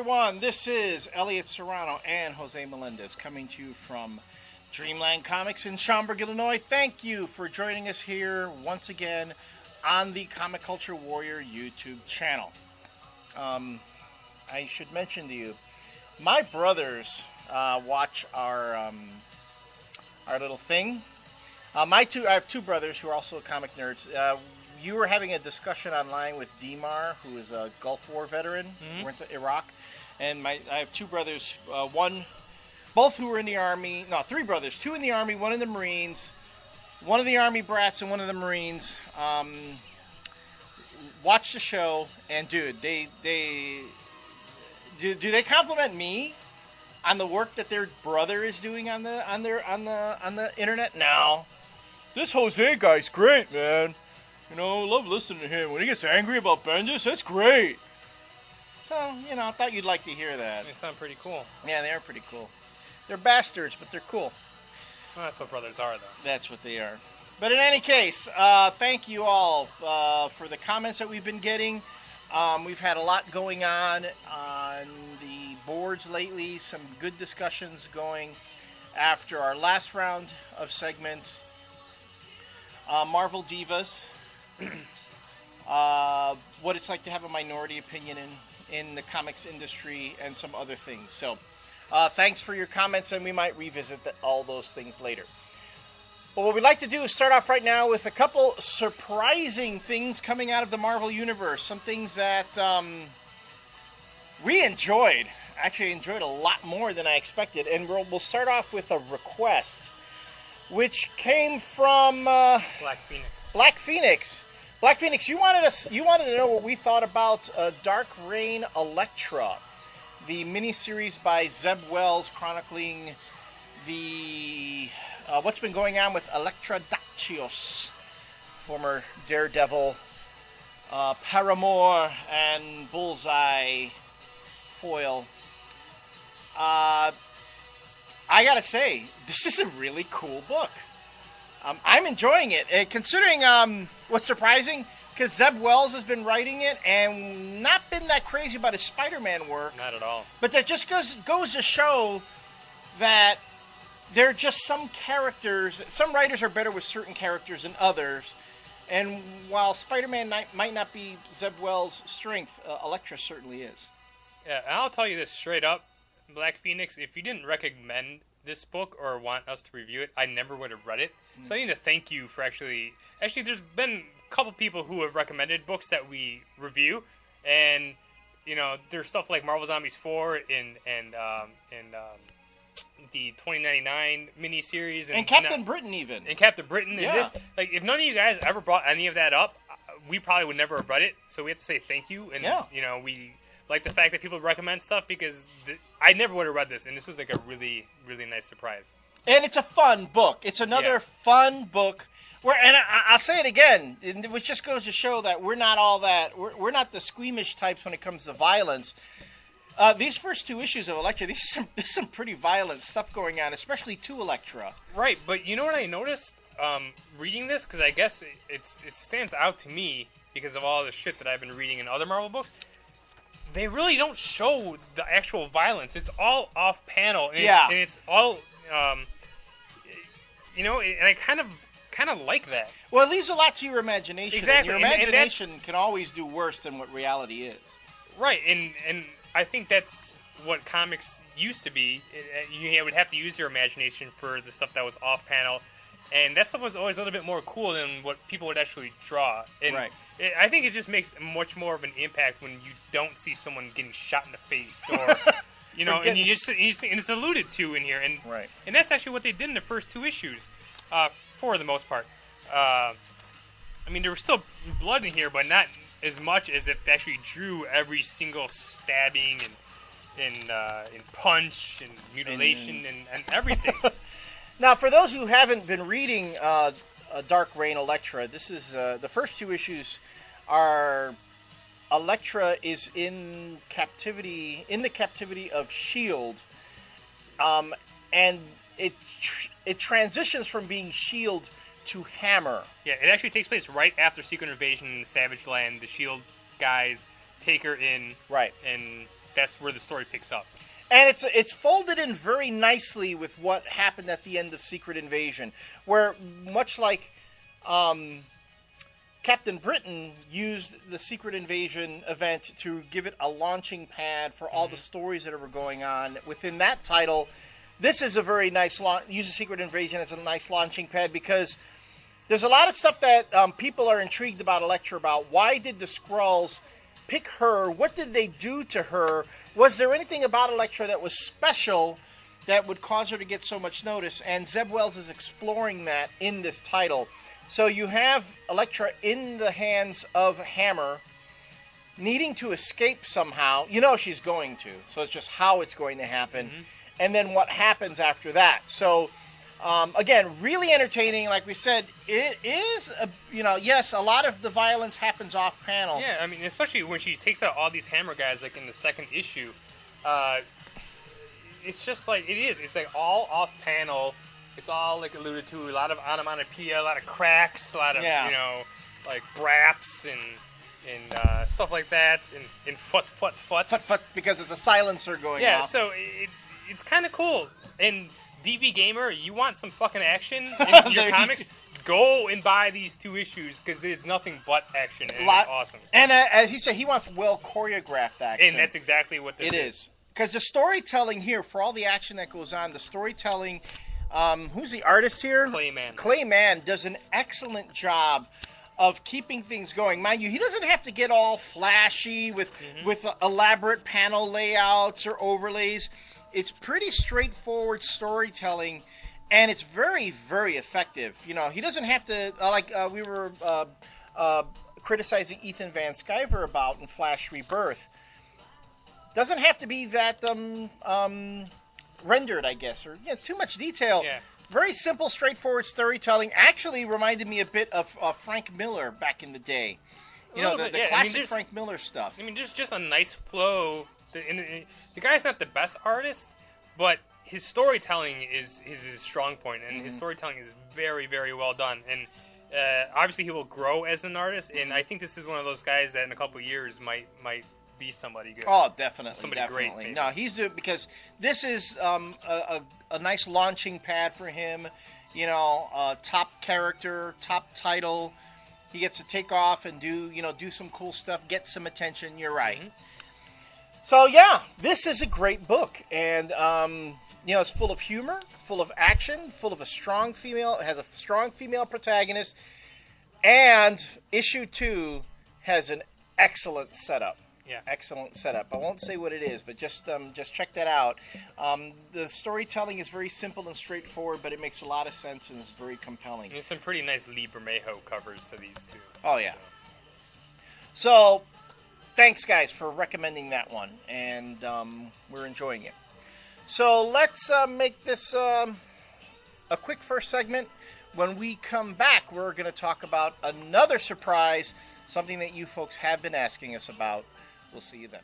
everyone. This is Elliott Serrano and Jose Melendez coming to you from Dreamland Comics in Schaumburg, Illinois. Thank you for joining us here once again on the Comic Culture Warrior YouTube channel. I should mention to you, my brothers watch our little thing. I have two brothers who are also comic nerds. You were having a discussion online with Dimar, who is a Gulf War veteran, who went to Iraq, and I have two brothers, both who were in the Army. No, three brothers, two in the Army, one in the Marines, one of the Army brats and one of the Marines. Watch the show, and dude, do they compliment me on the work that their brother is doing on the internet? No, this Jose guy's great, man. You know, love listening to him. When he gets angry about Bendis, that's great. So, I thought you'd like to hear that. They sound pretty cool. Yeah, they are pretty cool. They're bastards, but they're cool. Well, that's what brothers are, though. That's what they are. But in any case, thank you all for the comments that we've been getting. We've had a lot going on the boards lately. Some good discussions going after our last round of segments. Marvel Divas. What it's like to have a minority opinion in the comics industry and some other things. So, thanks for your comments, and we might revisit all those things later. But what we'd like to do is start off right now with a couple surprising things coming out of the Marvel Universe. Some things that we enjoyed. Actually enjoyed a lot more than I expected. And we'll start off with a request, which came from Black Phoenix. Black Phoenix, you wanted to know what we thought about Dark Reign Electra, the miniseries by Zeb Wells chronicling the what's been going on with Elektra Dacios, former Daredevil, Paramore, and Bullseye foil. I gotta say, this is a really cool book. I'm enjoying it. Considering what's surprising, because Zeb Wells has been writing it and not been that crazy about his Spider-Man work. Not at all. But that just goes to show that there are just some characters. Some writers are better with certain characters than others. And while Spider-Man might not be Zeb Wells' strength, Elektra certainly is. Yeah, and I'll tell you this straight up, Black Phoenix, if you didn't recommend this book or want us to review it, I never would have read it. So I need to thank you for actually there's been a couple people who have recommended books that we review, and there's stuff like Marvel Zombies 4 and the 2099 miniseries and Captain Britain even. And Captain Britain and this, like, if none of you guys ever brought any of that up, we probably would never have read it. So we have to say thank you, and we like the fact that people recommend stuff, because I never would have read this, and this was like a really, really nice surprise. And it's a fun book. It's another fun book. And I'll say it again, which just goes to show that we're not all that. We're not the squeamish types when it comes to violence. These first two issues of Elektra, there's some pretty violent stuff going on, especially to Elektra. Right, but you know what I noticed reading this? Because I guess it stands out to me because of all the shit that I've been reading in other Marvel books. They really don't show the actual violence. It's all off panel, and it's all, and I kind of like that. Well, it leaves a lot to your imagination. Exactly, and your imagination can always do worse than what reality is. Right, and I think that's what comics used to be. You would have to use your imagination for the stuff that was off panel, and that stuff was always a little bit more cool than what people would actually draw. And right. I think it just makes much more of an impact when you don't see someone getting shot in the face, or and it's alluded to in here, and right. And that's actually what they did in the first two issues, for the most part. I mean, there was still blood in here, but not as much as if they actually drew every single stabbing and punch and mutilation and everything. Now, for those who haven't been reading Dark Reign Elektra, this is the first two issues are Elektra is in the captivity of S.H.I.E.L.D., and it transitions from being S.H.I.E.L.D. to Hammer. Yeah, it actually takes place right after Secret Invasion in Savage Land. The S.H.I.E.L.D. guys take her in, right, and that's where the story picks up. And it's folded in very nicely with what happened at the end of Secret Invasion, where much like Captain Britain used the Secret Invasion event to give it a launching pad for all the stories that were going on within that title. This is a very nice use of Secret Invasion as a nice launching pad because there's a lot of stuff that people are intrigued about Elektra about. Why did the Skrulls pick her? What did they do to her? Was there anything about Elektra that was special that would cause her to get so much notice? And Zeb Wells is exploring that in this title. So you have Elektra in the hands of Hammer, needing to escape somehow. You know she's going to. So it's just how it's going to happen. And then what happens after that. So, again, really entertaining. Like we said, it is, yes, a lot of the violence happens off panel. Yeah, I mean, especially when she takes out all these Hammer guys, like in the second issue. It's just like, it is. It's like all off panel. It's all, like, alluded to. A lot of onomatopoeia, a lot of cracks, a lot of, like, raps and stuff like that. And futs. Fut, because it's a silencer going off. Yeah, so it's kind of cool. And DV Gamer, you want some fucking action in your comics? Go and buy these 2 issues because there's nothing but action, and it's awesome. And as he said, he wants well choreographed action. And that's exactly what this is. Because the storytelling here, for all the action that goes on, the storytelling, who's the artist here? Clayman does an excellent job of keeping things going. Mind you, he doesn't have to get all flashy with elaborate panel layouts or overlays. It's pretty straightforward storytelling, and it's very, very effective. He doesn't have to, we were criticizing Ethan Van Sciver about in Flash Rebirth. Doesn't have to be that rendered, I guess, or too much detail. Yeah. Very simple, straightforward storytelling. Actually reminded me a bit of Frank Miller back in the day. The classic Frank Miller stuff. I mean, there's just a nice flow. The guy's not the best artist, but his storytelling is his strong point, and his storytelling is very, very well done. And obviously, he will grow as an artist, and I think this is one of those guys that in a couple of years might be somebody good. Oh, definitely. Somebody great. Maybe. No, because this is a nice launching pad for him. Top character, top title. He gets to take off and do some cool stuff, get some attention. You're right. So yeah, this is a great book, and it's full of humor, full of action, full of it has a strong female protagonist, and issue 2 has an excellent setup. Yeah, excellent setup. I won't say what it is, but just check that out. The storytelling is very simple and straightforward, but it makes a lot of sense and it's very compelling. And there's some pretty nice Lee Bermejo covers to these 2. Oh yeah. So, thanks guys for recommending that one, and we're enjoying it. So let's make this a quick first segment. When we come back, we're going to talk about another surprise, something that you folks have been asking us about. We'll see you then.